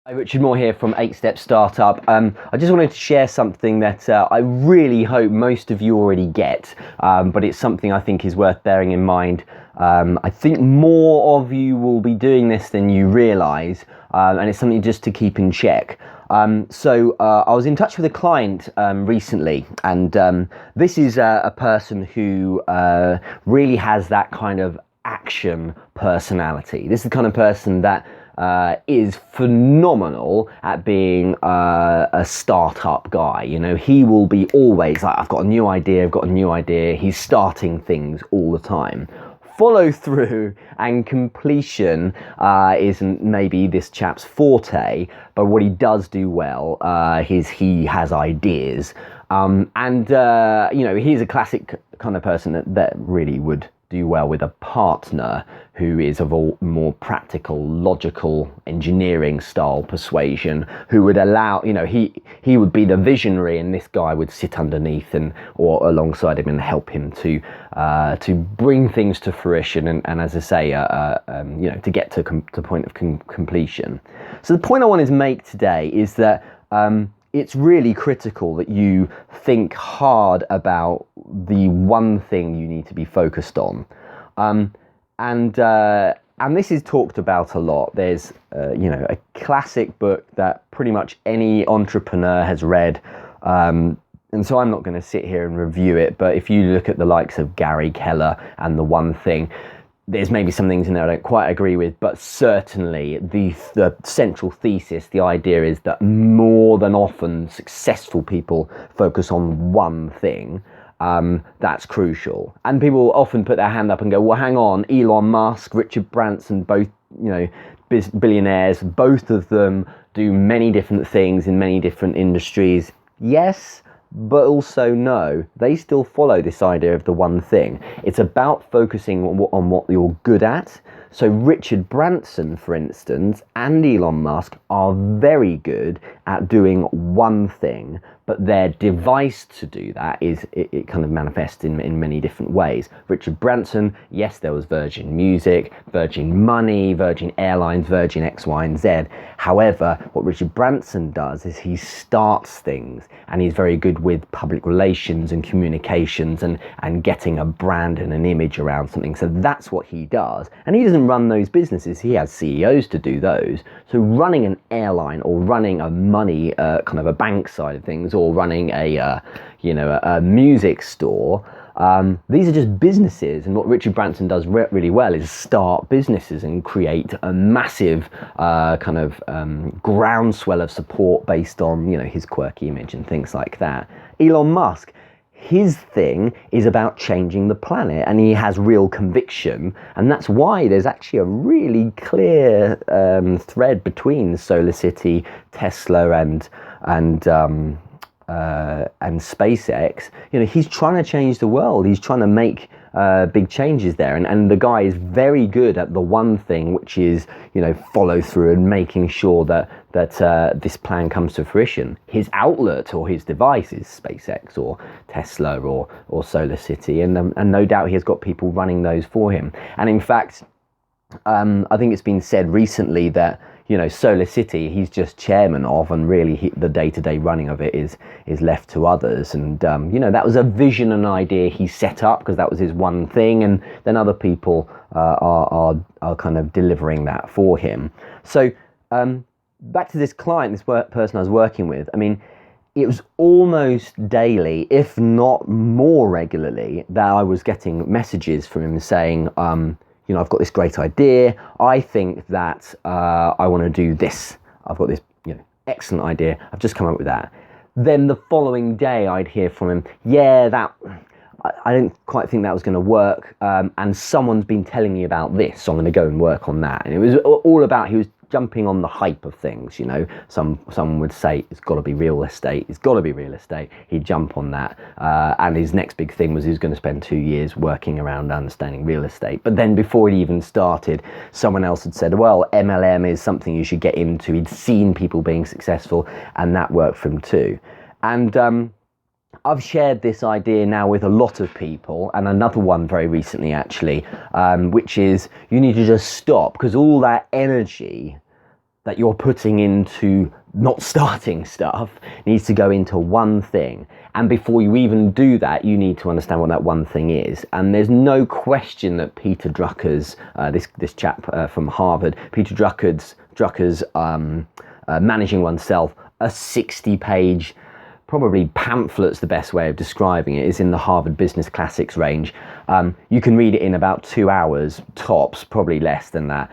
Hi, Richard Moore here from 8 Step Startup. I just wanted to share something that I really hope most of you already get, but it's something I think is worth bearing in mind. I think more of you will be doing this than you realise, and it's something just to keep in check. I was in touch with a client recently, and this is a person who really has that kind of action personality. This is the kind of person that is phenomenal at being a startup guy. You know, he will be always like, I've got a new idea. He's starting things all the time. Follow through and completion isn't maybe this chap's forte, but what he does do well is he has ideas. You know, he's a classic kind of person that really would do well with a partner who is of a more practical, logical, engineering style persuasion, who would allow, you know, he would be the visionary and this guy would sit underneath or alongside him and help him to bring things to fruition and as I say, you know, to get to the point of completion. So the point I want to make today is that it's really critical that you think hard about the one thing you need to be focused on. And this is talked about a lot. There's, you know, a classic book that pretty much any entrepreneur has read. And so I'm not going to sit here and review it, but if you look at the likes of Gary Keller and The One Thing, there's maybe some things in there I don't quite agree with, but certainly the central thesis, the idea is that more than often successful people focus on one thing. That's crucial. And people often put their hand up and go, well, hang on, Elon Musk, Richard Branson, both, you know, billionaires, both of them do many different things in many different industries. Yes, but also no, they still follow this idea of the one thing. It's about focusing on what you're good at. So Richard Branson, for instance, and Elon Musk are very good at doing one thing, but their device to do that is it kind of manifests in many different ways. Richard Branson, yes, there was Virgin Music, Virgin Money, Virgin Airlines, Virgin X, Y, and Z. However, what Richard Branson does is he starts things, and he's very good with public relations and communications and getting a brand and an image around something. So that's what he does. And he doesn't run those businesses. He has CEOs to do those. So running an airline or running a money, kind of a bank side of things, or running a music store, these are just businesses. And what Richard Branson does really well is start businesses and create a massive groundswell of support based on, you know, his quirky image and things like that. Elon Musk, his thing is about changing the planet, and he has real conviction, and that's why there's actually a really clear thread between SolarCity, Tesla, and SpaceX. You know, he's trying to change the world. He's trying to make big changes there, and the guy is very good at the one thing, which is, you know, follow through and making sure that this plan comes to fruition. His outlet or his device is SpaceX or Tesla or SolarCity, and no doubt he has got people running those for him. And in fact, I think it's been said recently that, you know, SolarCity, he's just chairman of, and really the day-to-day running of it is left to others. And, you know, that was a vision and idea he set up because that was his one thing, and then other people are kind of delivering that for him. So back to this client, this person I was working with, I mean, it was almost daily, if not more regularly, that I was getting messages from him saying, you know, I've got this great idea. I think that I want to do this. I've got this, you know, excellent idea. I've just come up with that. Then the following day, I'd hear from him, yeah, I didn't quite think that was going to work. And someone's been telling me about this, so I'm going to go and work on that. And it was all about, he was jumping on the hype of things, you know. Someone would say it's got to be real estate. He'd jump on that, and his next big thing was he was going to spend 2 years working around understanding real estate. But then before he even started, someone else had said, well, MLM is something you should get into. He'd seen people being successful, and that worked for him too. And I've shared this idea now with a lot of people, and another one very recently actually, which is you need to just stop, because all that energy that you're putting into not starting stuff needs to go into one thing. And before you even do that, you need to understand what that one thing is. And there's no question that Peter Drucker's, this chap from Harvard, Peter Drucker's Managing Oneself, a 60-page, probably pamphlet's the best way of describing it, is in the Harvard Business Classics range. You can read it in about 2 hours, tops, probably less than that.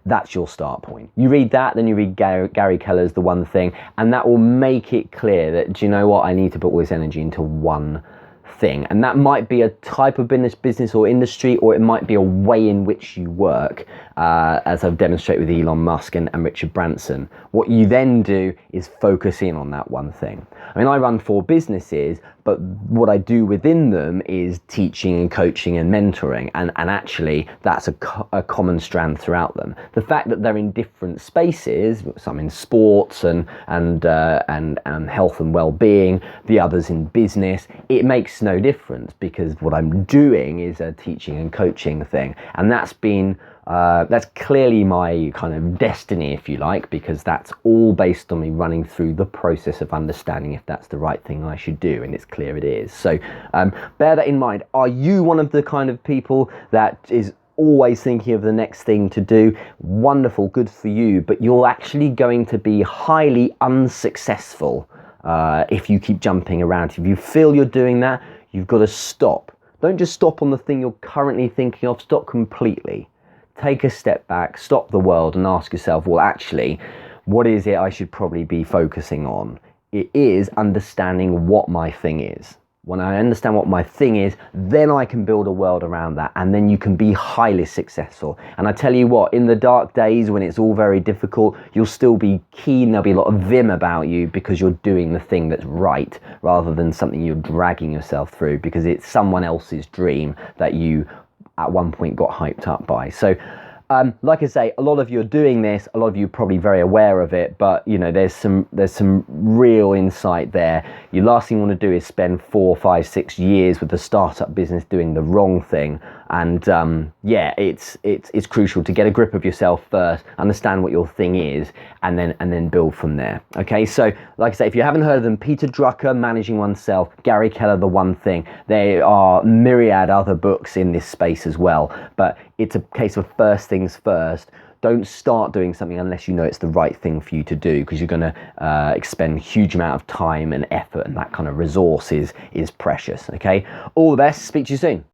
That's your start point. You read that, then you read Gary Keller's The One Thing, and that will make it clear that, do you know what, I need to put all this energy into one thing. And that might be a type of business or industry, or it might be a way in which you work, as I've demonstrated with Elon Musk and Richard Branson. What you then do is focus in on that one thing. I mean, I run 4 businesses, but what I do within them is teaching and coaching and mentoring, and actually that's a common strand throughout them. The fact that they're in different spaces, some in sports and health and well-being, the others in business, it makes no difference, because what I'm doing is a teaching and coaching thing, and that's clearly my kind of destiny, if you like, because that's all based on me running through the process of understanding if that's the right thing I should do, and it's clear it is. So bear that in mind. Are you one of the kind of people that is always thinking of the next thing to do? Wonderful, good for you, but you're actually going to be highly unsuccessful if you keep jumping around. If you feel you're doing that, you've got to stop. Don't just stop on the thing you're currently thinking of, stop completely. Take a step back, stop the world, and ask yourself, well, actually, what is it I should probably be focusing on? It is understanding what my thing is. When I understand what my thing is, then I can build a world around that, and then you can be highly successful. And I tell you what, in the dark days when it's all very difficult, you'll still be keen, there'll be a lot of vim about you, because you're doing the thing that's right, rather than something you're dragging yourself through because it's someone else's dream that you at one point got hyped up by. So like I say, a lot of you are doing this, a lot of you are probably very aware of it, but you know, there's some real insight there. Your last thing you want to do is spend 4, 5, 6 years with the startup business doing the wrong thing. And yeah, it's crucial to get a grip of yourself first, understand what your thing is, and then build from there. Okay, so like I say, if you haven't heard of them, Peter Drucker, Managing Oneself, Gary Keller, The One Thing. There are myriad other books in this space as well, but it's a case of first things first. Don't start doing something unless you know it's the right thing for you to do, because you're going to expend a huge amount of time and effort, and that kind of resource is precious. Okay, all the best. Speak to you soon.